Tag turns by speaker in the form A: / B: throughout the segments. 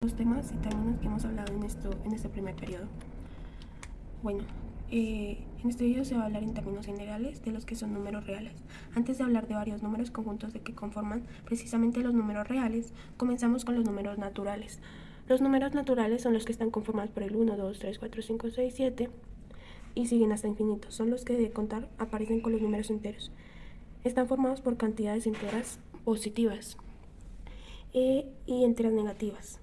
A: Los temas y términos que hemos hablado en este primer periodo. Bueno, en este video se va a hablar en términos generales de los que son números reales. Antes de hablar de varios números conjuntos de que conforman precisamente los números reales, comenzamos con los números naturales. Los números naturales son los que están conformados por el 1, 2, 3, 4, 5, 6, 7 y siguen hasta infinito. Son los que de contar aparecen con los números enteros. Están formados por cantidades enteras positivas y enteras negativas.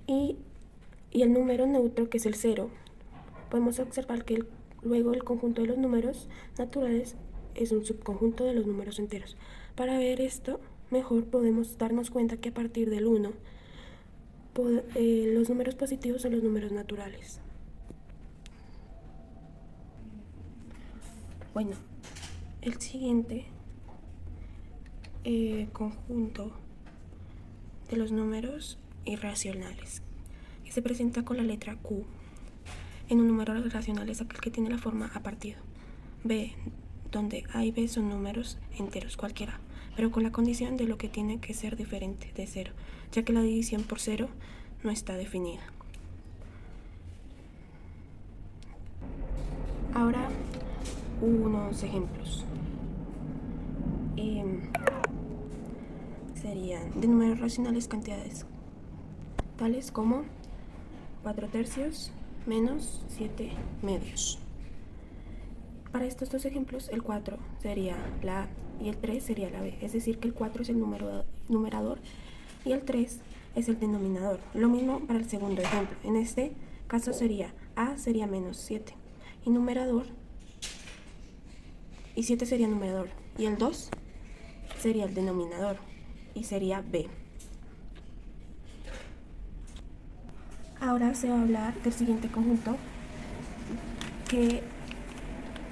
A: Y el número neutro, que es el 0, podemos observar que luego el conjunto de los números naturales es un subconjunto de los números enteros. Para ver esto mejor podemos darnos cuenta que a partir del 1 los números positivos son los números naturales. Bueno, el siguiente conjunto de los números irracionales, que se presenta con la letra Q. En un número racional es aquel que tiene la forma a partido. B, donde A y B son números enteros cualquiera, pero con la condición de lo que tiene que ser diferente de 0, ya que la división por 0 no está definida. Ahora, unos ejemplos. Serían de números racionales cantidades, tales como 4 tercios menos 7 medios. Para estos dos ejemplos, el 4 sería la A y el 3 sería la B, es decir que el 4 es el numerador y el 3 es el denominador. Lo mismo para el segundo ejemplo. En este caso sería A sería menos 7 y numerador, y 7 sería numerador, y el 2 sería el denominador y sería B. Ahora se va a hablar del siguiente conjunto, que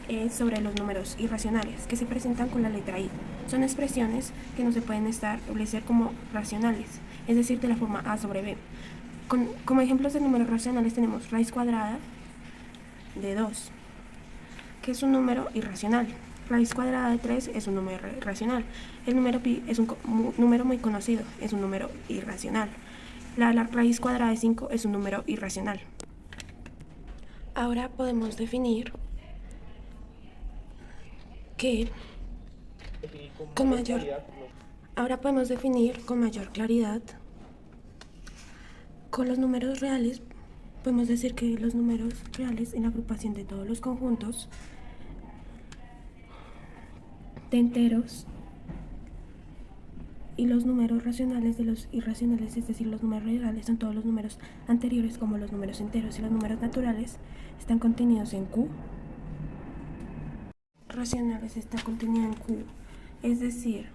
A: es sobre los números irracionales, que se presentan con la letra I. Son expresiones que no se pueden establecer como racionales, es decir, de la forma A sobre B. Como ejemplos de números racionales tenemos raíz cuadrada de 2, que es un número irracional. Raíz cuadrada de 3 es un número racional. El número pi es un número muy conocido, es un número irracional. La raíz cuadrada de 5 es un número irracional. Ahora podemos definir que con mayor claridad con los números reales. Podemos decir que los números reales en la agrupación de todos los conjuntos de enteros y los números racionales de los irracionales, es decir, los números reales son todos los números anteriores como los números enteros, y los números naturales están contenidos en Q. Racionales está contenido en Q, es decir,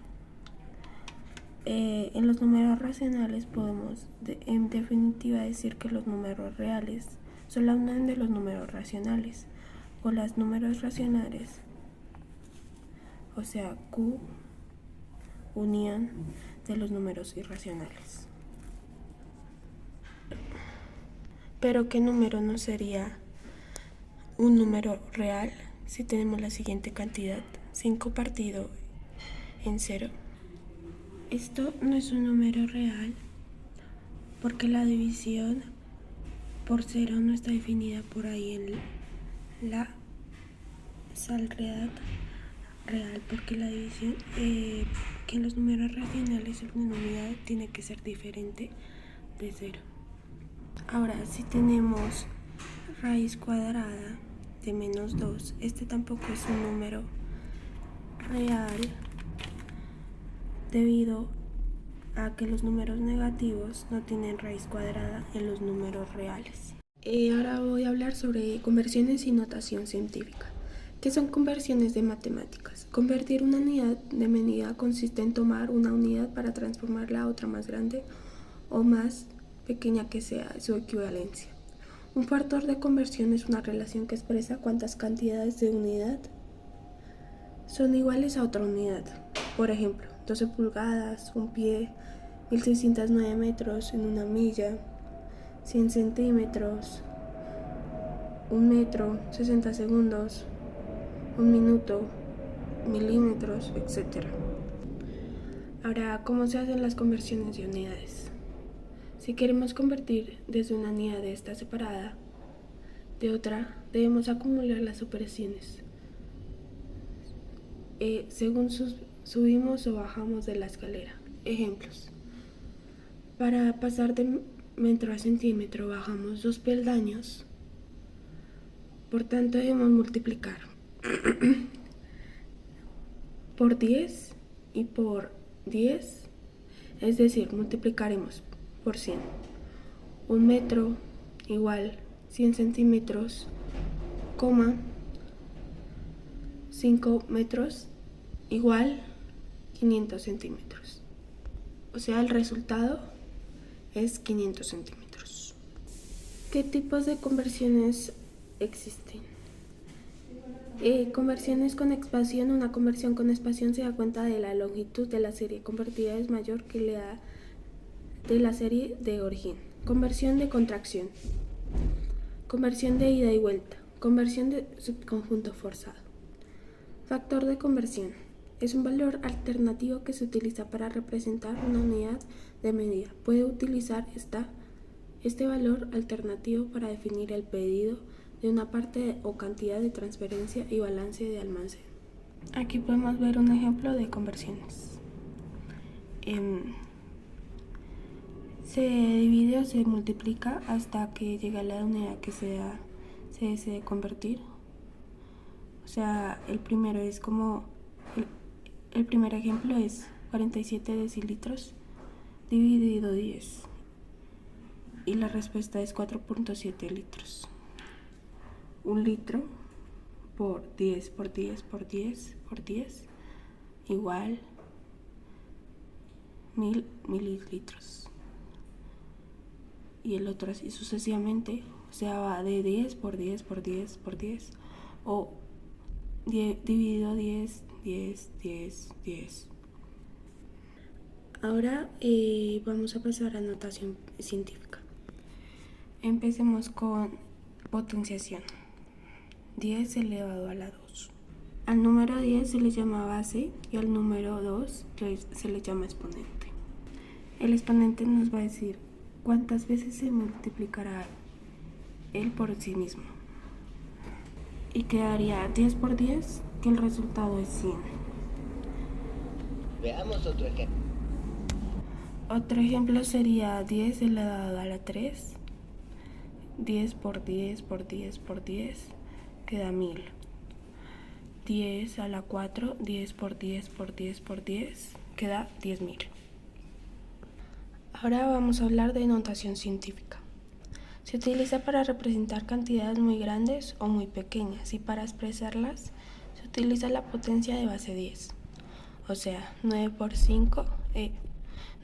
A: en los números racionales podemos en definitiva decir que los números reales son la unión de los números racionales, o los números racionales, o sea, Q unión de los números irracionales. Pero ¿qué número no sería un número real si tenemos la siguiente cantidad: 5 partido en 0? Esto no es un número real porque la división por 0 no está definida por ahí en la salvedad real, porque la división que en los números racionales una unidad tiene que ser diferente de 0. Ahora, si tenemos raíz cuadrada de menos 2, este tampoco es un número real debido a que los números negativos no tienen raíz cuadrada en los números reales. Ahora voy a hablar sobre conversiones y notación científica. ¿Qué son conversiones de matemáticas? Convertir una unidad de medida consiste en tomar una unidad para transformarla a otra más grande o más pequeña que sea su equivalencia. Un factor de conversión es una relación que expresa cuántas cantidades de unidad son iguales a otra unidad. Por ejemplo, 12 pulgadas, un pie, 1609 metros en una milla, 100 centímetros, un metro, 60 segundos, un minuto, milímetros, etc. Ahora, ¿cómo se hacen las conversiones de unidades? Si queremos convertir desde una unidad de esta separada de otra, debemos acumular las operaciones según subimos o bajamos de la escalera. Ejemplos. Para pasar de metro a centímetro bajamos 2 peldaños, por tanto debemos multiplicar por 10 y por 10, es decir, multiplicaremos por 100. Un metro igual 100 centímetros, 5 metros igual 500 centímetros. O sea, el resultado es 500 centímetros. ¿Qué tipos de conversiones existen? Conversiones con expansión. Una conversión con expansión se da cuenta de la longitud de la serie convertida es mayor que la de la serie de origen. Conversión de contracción. Conversión de ida y vuelta. Conversión de subconjunto forzado. Factor de conversión. Es un valor alternativo que se utiliza para representar una unidad de medida. Puede utilizar este valor alternativo para definir el pedido de una parte o cantidad de transferencia y balance de almacén. Aquí podemos ver un ejemplo de conversiones. Se divide o se multiplica hasta que llega a la unidad que se desee convertir. O sea, el primero es como el primer ejemplo es 47 decilitros dividido 10 y la respuesta es 4.7 litros. Un litro por 10 por 10 por 10 por 10 igual 1000 mililitros. Y el otro así sucesivamente, o sea, va de 10 por 10 por 10 por 10 o dividido 10, 10, 10, 10. Ahora vamos a pasar a notación científica. Empecemos con potenciación. 10 elevado a la 2. Al número 10 se le llama base y al número 2 se le llama exponente. El exponente nos va a decir cuántas veces se multiplicará él por sí mismo. Y quedaría 10 por 10, que el resultado es 100.
B: Veamos otro ejemplo.
A: Otro ejemplo sería 10 elevado a la 3. 10 por 10 por 10 por 10 queda 1000. 10 a la 4, 10 por 10 por 10 por 10 queda 10.000. Ahora vamos a hablar de notación científica. Se utiliza para representar cantidades muy grandes o muy pequeñas y para expresarlas se utiliza la potencia de base 10, o sea, 9 por 5,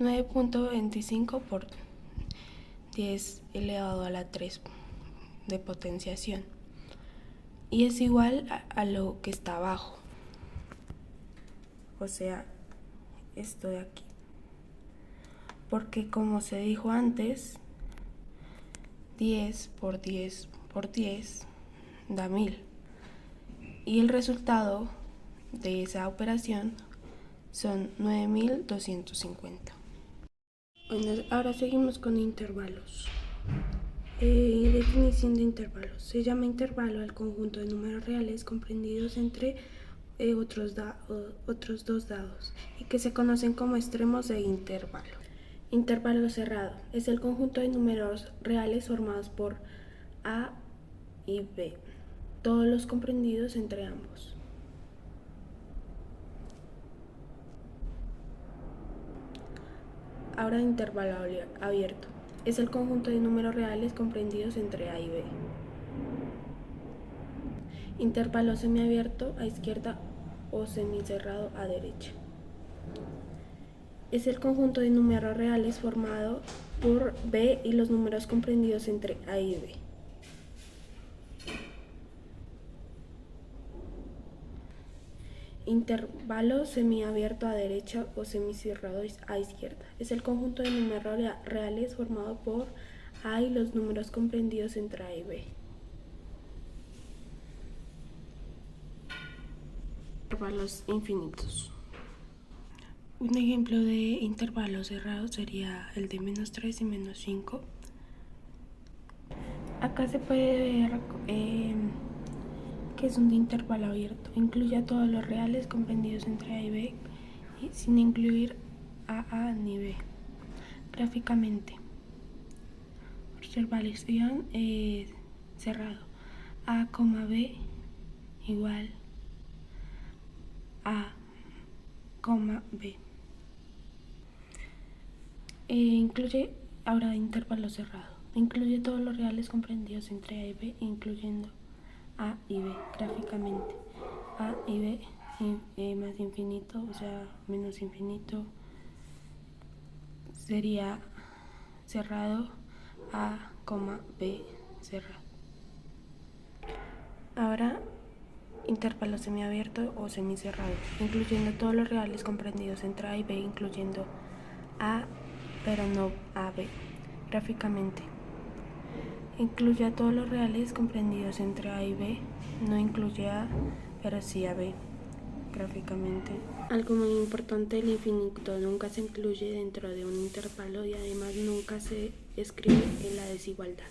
A: 9.25 por 10 elevado a la 3 de potenciación y es igual a lo que está abajo, o sea, esto de aquí, porque como se dijo antes, 10 por 10 por 10 da 1000 y el resultado de esa operación son 9250. Bueno, ahora seguimos con intervalos. Definición de intervalos. Se llama intervalo al conjunto de números reales comprendidos entre otros dos dados y que se conocen como extremos de intervalo. Intervalo cerrado es el conjunto de números reales formados por A y B, todos los comprendidos entre ambos. Ahora intervalo abierto es el conjunto de números reales comprendidos entre A y B. Intervalo semiabierto a izquierda o semicerrado a derecha. Es el conjunto de números reales formado por B y los números comprendidos entre A y B. Intervalo semiabierto a derecha o semicerrado a izquierda. Es el conjunto de números reales formado por A y los números comprendidos entre A y B. Intervalos infinitos. Un ejemplo de intervalo cerrado sería el de -3 y -5. Acá se puede ver que es un intervalo abierto. Incluye a todos los reales comprendidos entre A y B, sin incluir a ni B. Gráficamente, observación cerrado. A, B igual A, B. Incluye ahora intervalo cerrado. Incluye todos los reales comprendidos entre A y B, incluyendo A y B. Gráficamente, A y B más infinito, o sea, menos infinito, sería cerrado, A, B cerrado. Ahora, intervalo semiabierto o semicerrado, incluyendo todos los reales comprendidos entre A y B, incluyendo A, pero no AB. Gráficamente, incluye a todos los reales comprendidos entre A y B, no incluye A, pero sí AB. Gráficamente, algo muy importante, el infinito nunca se incluye dentro de un intervalo y además nunca se escribe en la desigualdad.